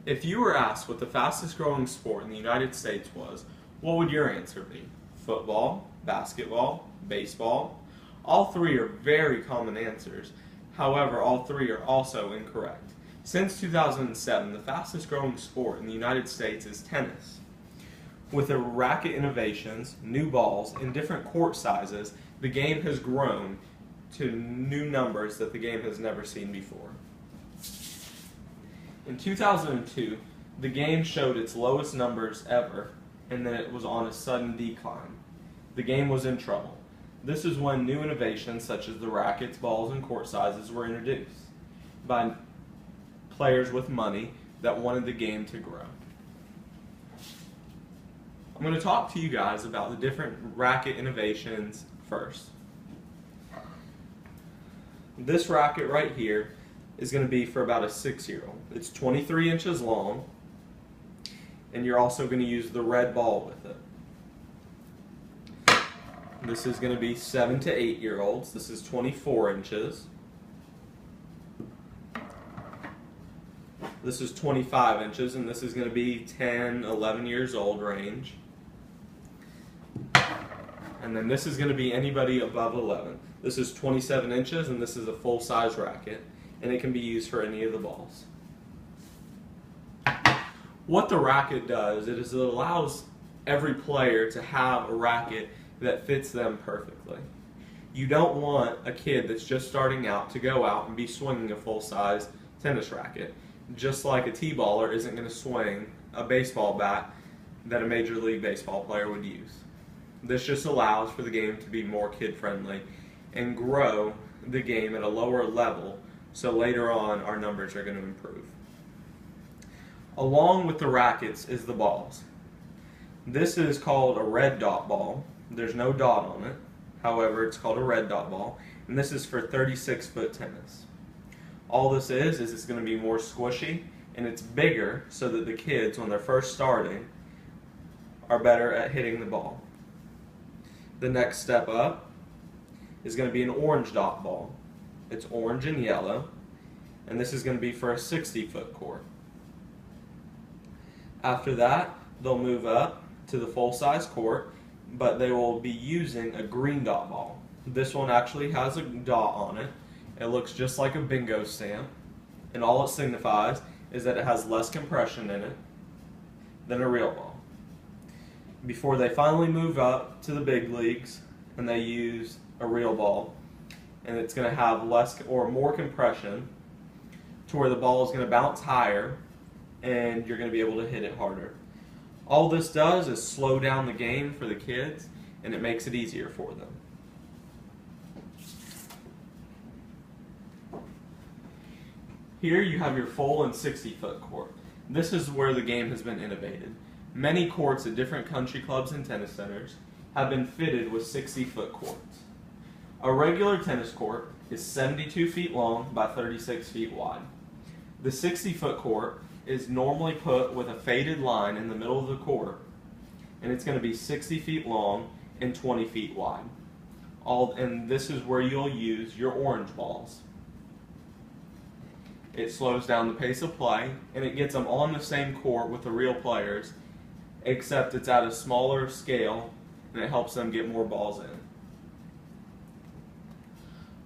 If you were asked what the fastest growing sport in the United States was, what would your answer be? Football, basketball, baseball? All three are very common answers. However, all three are also incorrect. Since 2007, the fastest growing sport in the United States is tennis. With the racket innovations, new balls, and different court sizes, the game has grown to new numbers that the game has never seen before. In 2002, the game showed its lowest numbers ever, and then it was on a sudden decline. The game was in trouble. This is when new innovations such as the rackets, balls, and court sizes were introduced by players with money that wanted the game to grow. I'm going to talk to you guys about the different racket innovations first. This racket right here is going to be for about a 6-year-old. It's 23 inches long, and you're also going to use the red ball with it. This is going to be 7 to 8-year-olds. This is 24 inches. This is 25 inches, and this is going to be 10, 11 years old range. And then this is going to be anybody above 11. This is 27 inches, and this is a full-size racket, and it can be used for any of the balls. What the racket does is it allows every player to have a racket that fits them perfectly. You don't want a kid that's just starting out to go out and be swinging a full-size tennis racket, just like a T-baller isn't going to swing a baseball bat that a Major League Baseball player would use. This just allows for the game to be more kid-friendly and grow the game at a lower level, so later on our numbers are going to improve. Along with the rackets is the balls. This is called a red dot ball. There's no dot on it. However, it's called a red dot ball, and this is for 36-foot tennis. All this is it's going to be more squishy, and it's bigger so that the kids, when they're first starting, are better at hitting the ball. The next step up is going to be an orange dot ball. It's orange and yellow, and this is going to be for a 60-foot court. After that, they'll move up to the full-size court, but they will be using a green dot ball. This one actually has a dot on it. It looks just like a bingo stamp, and all it signifies is that it has less compression in it than a real ball. Before they finally move up to the big leagues and they use a real ball, and it's going to have less or more compression to where the ball is going to bounce higher and you're going to be able to hit it harder. All this does is slow down the game for the kids, and it makes it easier for them. Here you have your full and 60-foot court. This is where the game has been innovated. Many courts at different country clubs and tennis centers have been fitted with 60-foot courts. A regular tennis court is 72 feet long by 36 feet wide. The 60-foot court is normally put with a faded line in the middle of the court, and it's going to be 60 feet long and 20 feet wide. And this is where you'll use your orange balls. It slows down the pace of play, and it gets them on the same court with the real players, except it's at a smaller scale, and it helps them get more balls in.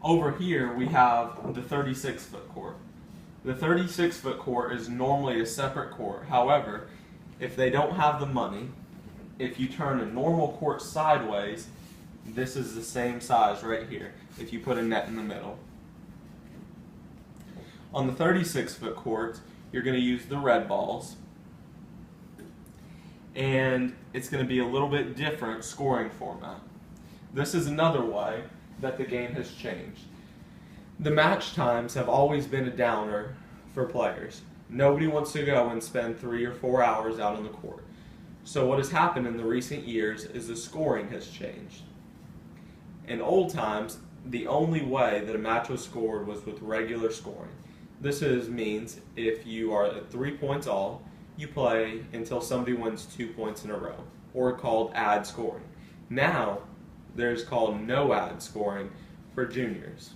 Over here we have the 36-foot court. The 36-foot court is normally a separate court. However, if they don't have the money, if you turn a normal court sideways, this is the same size right here if you put a net in the middle. On the 36-foot court, you're going to use the red balls, and it's going to be a little bit different scoring format. This is another way that the game has changed. The match times have always been a downer for players. Nobody wants to go and spend 3 or 4 hours out on the court. So what has happened in the recent years is the scoring has changed. In old times, the only way that a match was scored was with regular scoring. This means if you are at 3 points all, you play until somebody wins 2 points in a row, or called ad scoring. Now, there's called no ad scoring for juniors.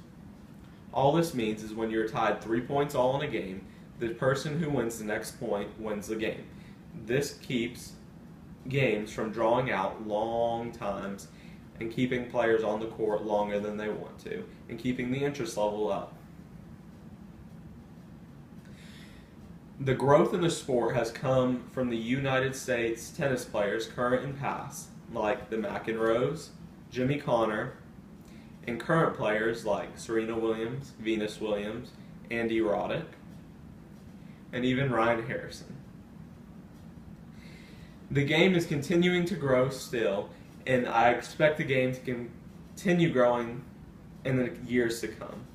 All this means is when you're tied 3 points all in a game, The person who wins the next point wins the game. This keeps games from drawing out long times and keeping players on the court longer than they want to, and keeping the interest level up. The growth in the sport has come from the United States tennis players, current and past, like the McEnroes, Jimmy Connor, and current players like Serena Williams, Venus Williams, Andy Roddick, and even Ryan Harrison. The game is continuing to grow still, and I expect the game to continue growing in the years to come.